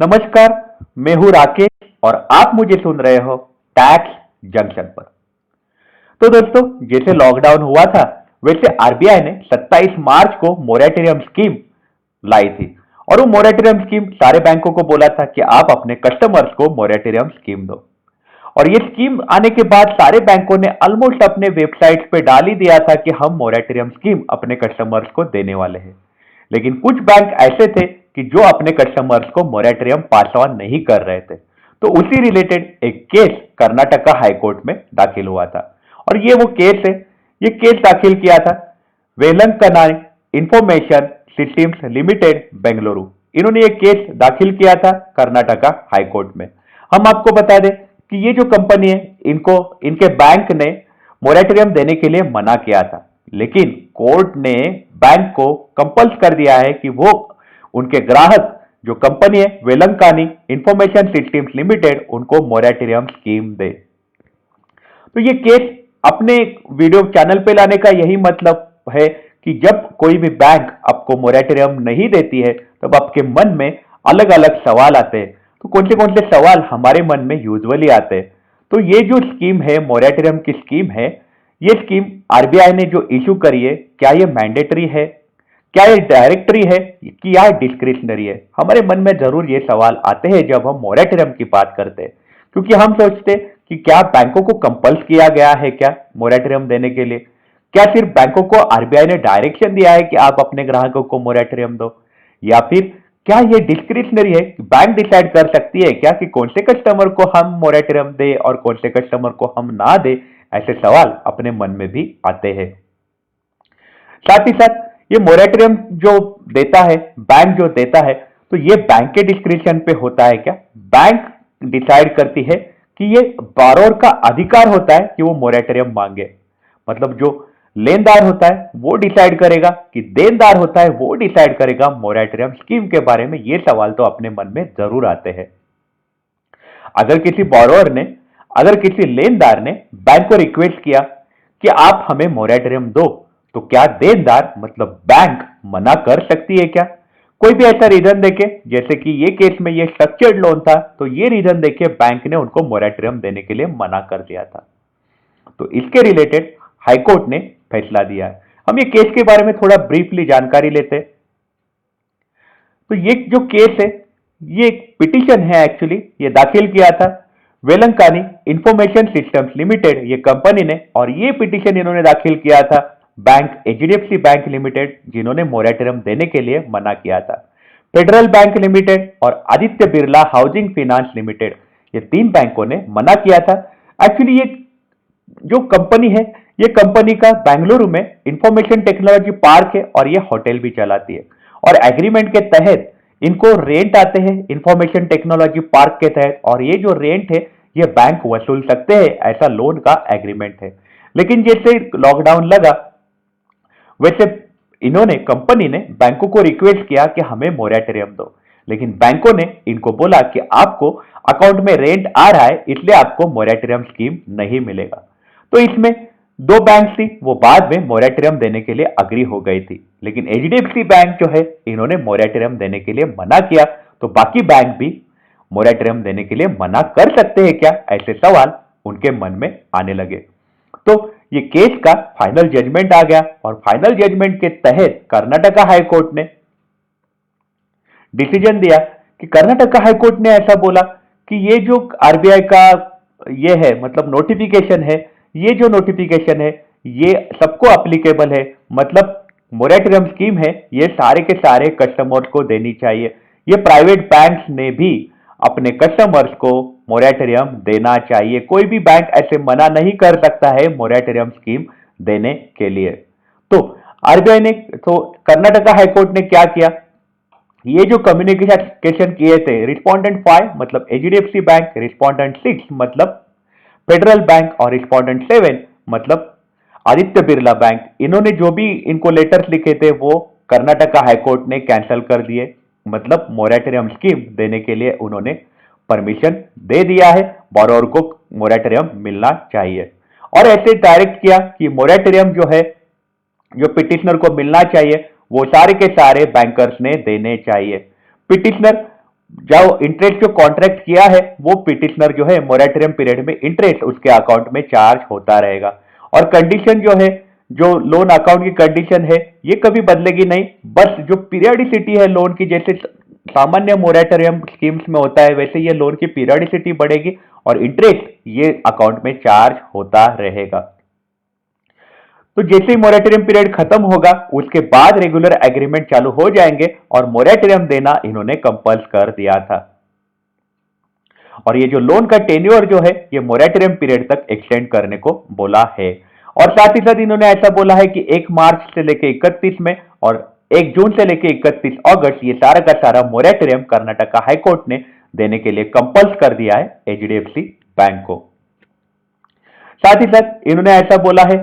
नमस्कार। मैं हूं राकेश और आप मुझे सुन रहे हो टैक्स जंक्शन पर। तो दोस्तों, जैसे लॉकडाउन हुआ था वैसे आरबीआई ने 27 मार्च को मोरेटोरियम स्कीम लाई थी। और वो मोरेटोरियम स्कीम सारे बैंकों को बोला था कि आप अपने कस्टमर्स को मोरेटोरियम स्कीम दो। और ये स्कीम आने के बाद सारे बैंकों ने ऑलमोस्ट अपने वेबसाइट पे डाल ही दिया था कि हम मोरेटोरियम स्कीम अपने कस्टमर्स को देने वाले हैं। लेकिन कुछ बैंक ऐसे थे कि जो अपने कस्टमर्स को मोरेटोरियम पास ऑन नहीं कर रहे थे। तो उसी रिलेटेड एक केस कर्नाटका हाई कोर्ट में दाखिल हुआ था। और ये वो केस है। ये केस दाखिल किया था वेलंकना इंफॉर्मेशन सिस्टम्स लिमिटेड बेंगलुरु। इन्होंने ये केस दाखिल किया था कर्नाटका हाई कोर्ट में। हम आपको बता दें कि ये जो कंपनी है इनको इनके बैंक ने मोरेटोरियम देने के लिए मना किया था। लेकिन कोर्ट ने बैंक को कंपल्स कर दिया है कि वो उनके ग्राहक जो कंपनी है वेलंकानी इंफॉर्मेशन सिस्टम्स लिमिटेड उनको मोरेटोरियम स्कीम दे। तो ये केस अपने वीडियो चैनल पे लाने का यही मतलब है कि जब कोई भी बैंक आपको मोरेटोरियम नहीं देती है तब आपके मन में अलग अलग सवाल आते हैं। तो कौन से सवाल हमारे मन में यूजुअली आते हैं? तो ये जो स्कीम है मोरेटोरियम की स्कीम है, ये स्कीम आरबीआई ने जो इशू करी है, क्या ये मैंडेटरी है, क्या ये डायरेक्टरी है कि या डिस्क्रिशनरी है? हमारे मन में जरूर ये सवाल आते हैं जब हम मोरेटोरियम की बात करते हैं। क्योंकि हम सोचते हैं कि क्या बैंकों को कंपल्स किया गया है क्या मोरेटोरियम देने के लिए? क्या सिर्फ बैंकों को आरबीआई ने डायरेक्शन दिया है कि आप अपने ग्राहकों को मोरेटोरियम दो? या फिर क्या ये डिस्क्रिशनरी है कि बैंक डिसाइड कर सकती है क्या कि कौन से कस्टमर को हम मोरेटोरियम दे और कौन से कस्टमर को हम ना दे? ऐसे सवाल अपने मन में भी आते हैं। साथ ही साथ ये मोरेटोरियम जो देता है, बैंक जो देता है, तो ये बैंक के डिस्क्रिप्शन पे होता है क्या? बैंक डिसाइड करती है कि ये बारोर का अधिकार होता है कि वो मोरेटोरियम मांगे। मतलब जो लेनदार होता है वो डिसाइड करेगा कि देनदार होता है वो डिसाइड करेगा मोरेटोरियम स्कीम के बारे में। ये सवाल तो अपने मन में जरूर आते हैं। अगर किसी बोरोअर ने अगर किसी लेनदार ने बैंक को रिक्वेस्ट किया कि आप हमें मोरेटोरियम दो, तो क्या देनदार मतलब बैंक मना कर सकती है क्या? कोई भी ऐसा रीजन देके, जैसे कि ये केस में ये स्ट्रक्चर्ड लोन था, तो ये रीजन देके बैंक ने उनको मोरेटोरियम देने के लिए मना कर दिया था। तो इसके रिलेटेड हाईकोर्ट ने फैसला दिया है। हम ये केस के बारे में थोड़ा ब्रीफली जानकारी लेते हैं। तो ये जो केस है, ये एक पिटीशन है एक्चुअली। ये दाखिल किया था वेलंकानी इंफॉर्मेशन सिस्टम्स लिमिटेड ये कंपनी ने। और ये पिटीशन इन्होंने दाखिल किया था बैंक एचडीएफसी बैंक लिमिटेड, जिन्होंने मोरेटोरियम देने के लिए मना किया था। फेडरल बैंक लिमिटेड और Aditya Birla housing finance limited, ये तीन बैंकों ने मना किया था। एक्चुअली ये जो कंपनी है, ये कंपनी का बेंगलुरु में इंफॉर्मेशन टेक्नोलॉजी पार्क है और ये होटल भी चलाती है। और एग्रीमेंट के तहत इनको रेंट आते हैं इंफॉर्मेशन टेक्नोलॉजी पार्क के तहत, और ये जो रेंट है ये बैंक वसूल सकते हैं, ऐसा लोन का एग्रीमेंट है। लेकिन जैसे लॉकडाउन लगा वैसे इन्होंने कंपनी ने बैंकों को रिक्वेस्ट किया कि हमें मोरेटोरियम दो। लेकिन बैंकों ने इनको बोला कि आपको अकाउंट में रेंट आ रहा है, इसलिए आपको मोरेटोरियम स्कीम नहीं मिलेगा। तो इसमें दो बैंक थी, वो बाद में मोरेटोरियम देने के लिए अग्री हो गई थी। लेकिन एचडीएफसी बैंक जो है, इन्होंने मोरेटोरियम देने के लिए मना किया। तो बाकी बैंक भी मोरेटोरियम देने के लिए मना कर सकते हैं क्या? ऐसे सवाल उनके मन में आने लगे। तो ये केस का फाइनल जजमेंट आ गया और फाइनल जजमेंट के तहत कर्नाटका हाई कोर्ट ने डिसीजन दिया कि कर्नाटका हाई कोर्ट ने ऐसा बोला कि ये जो आरबीआई का ये है मतलब नोटिफिकेशन है, ये जो नोटिफिकेशन है ये सबको अप्लीकेबल है। मतलब मोरेटोरियम स्कीम है, ये सारे के सारे कस्टमर्स को देनी चाहिए। ये प्राइवेट बैंक्स ने भी अपने कस्टमर्स को मोरेटोरियम देना चाहिए। कोई भी बैंक ऐसे मना नहीं कर सकता है मोरेटोरियम स्कीम देने के लिए। तो आरबीआई ने तो कर्नाटका हाईकोर्ट ने क्या किया, ये जो कम्युनिकेशन किए थे रिस्पोंडेंट 5 मतलब एचडीएफसी बैंक, रिस्पोंडेंट 6 मतलब फेडरल बैंक और रिस्पोंडेंट 7 मतलब आदित्य बिरला बैंक, इन्होंने जो भी इनको लेटर्स लिखे थे वो कर्नाटका हाईकोर्ट ने कैंसिल कर दिए। मतलब मोरेटोरियम स्कीम देने के लिए उन्होंने परमिशन दे दिया है, बोरोअर को मोरेटोरियम मिलना चाहिए। और ऐसे डायरेक्ट किया कि मोरेटोरियम जो है, जो पिटिशनर को मिलना चाहिए, वो सारे के सारे बैंकर्स ने देने चाहिए। पिटिशनर जो इंटरेस्ट जो कॉन्ट्रैक्ट किया है वो पिटिशनर जो है मोरेटोरियम पीरियड में इंटरेस्ट उसके अकाउंट में चार्ज होता रहेगा। और कंडीशन जो है, जो लोन अकाउंट की कंडीशन है, ये कभी बदलेगी नहीं। बस जो पीरियडिसिटी है लोन की, जैसे सामान्य मोरेटोरियम स्कीम्स में होता है वैसे ये लोन की पीरियडिसिटी बढ़ेगी और इंटरेस्ट ये अकाउंट में चार्ज होता रहेगा। तो जैसे ही मोरेटोरियम पीरियड खत्म होगा उसके बाद रेगुलर एग्रीमेंट चालू हो जाएंगे और मोरेटोरियम देना इन्होंने कंपल्स कर दिया था। और ये जो लोन का टेन्योर जो है ये मोरेटोरियम पीरियड तक एक्सटेंड करने को बोला है। और साथ ही साथ इन्होंने ऐसा बोला है कि 1 मार्च से लेके 31 में और 1 जून से लेके 31 अगस्त ये सारा का सारा मोरेटोरियम कर्नाटका हाईकोर्ट ने देने के लिए कंपल्स कर दिया है एचडीएफसी बैंक को। साथ ही साथ इन्होंने ऐसा बोला है,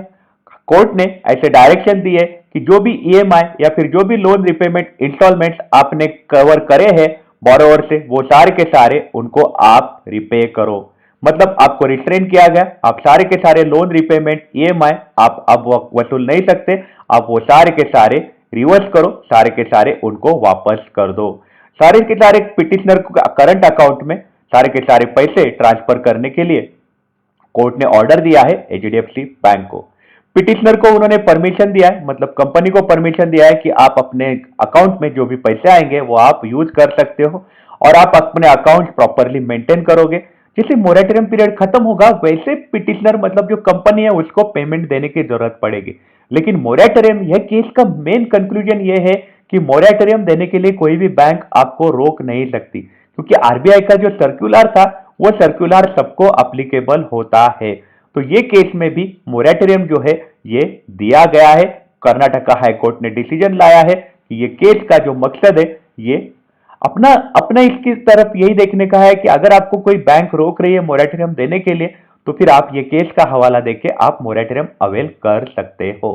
कोर्ट ने ऐसे डायरेक्शन दिए कि जो भी ईएमआई या फिर जो भी लोन रिपेमेंट इंस्टॉलमेंट्स आपने कवर करे हैं बोरोवर से, वो सारे के सारे उनको आप रिपे करो। मतलब आपको रिस्ट्रेन किया गया, आप सारे के सारे लोन रिपेमेंट ईएमआई आप अब वसूल नहीं सकते, आप वो सारे के सारे रिवर्स करो, सारे के सारे उनको वापस कर दो। सारे के सारे पिटिशनर को करंट अकाउंट में सारे के सारे पैसे ट्रांसफर करने के लिए कोर्ट ने ऑर्डर दिया है एचडीएफसी बैंक को। पिटिशनर को उन्होंने परमिशन दिया है, मतलब कंपनी को परमिशन दिया है कि आप अपने अकाउंट में जो भी पैसे आएंगे वो आप यूज कर सकते हो और आप अपने अकाउंट प्रॉपरली मेंटेन करोगे। जैसे मोरेटोरियम पीरियड खत्म होगा वैसे पिटिशनर मतलब जो कंपनी है उसको पेमेंट देने की जरूरत पड़ेगी। लेकिन मोरेटोरियम, यह केस का मेन कंक्लूजन ये है कि मोरेटोरियम देने के लिए कोई भी बैंक आपको रोक नहीं सकती, क्योंकि आरबीआई का जो सर्कुलर था वो सर्कुलर सबको अप्लीकेबल होता है। तो ये केस में भी मोरेटोरियम जो है ये दिया गया है। कर्नाटका हाईकोर्ट ने डिसीजन लाया है कि ये केस का जो मकसद है ये अपना अपना इसकी तरफ यही देखने का है कि अगर आपको कोई बैंक रोक रही है मोरेटोरियम देने के लिए तो फिर आप ये केस का हवाला देके आप मोरेटोरियम अवेल कर सकते हो।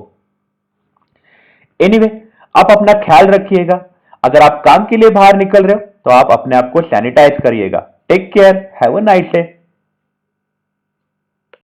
एनीवे, आप अपना ख्याल रखिएगा। अगर आप काम के लिए बाहर निकल रहे हो तो आप अपने आप को सैनिटाइज करिएगा। Take care, have a nice day.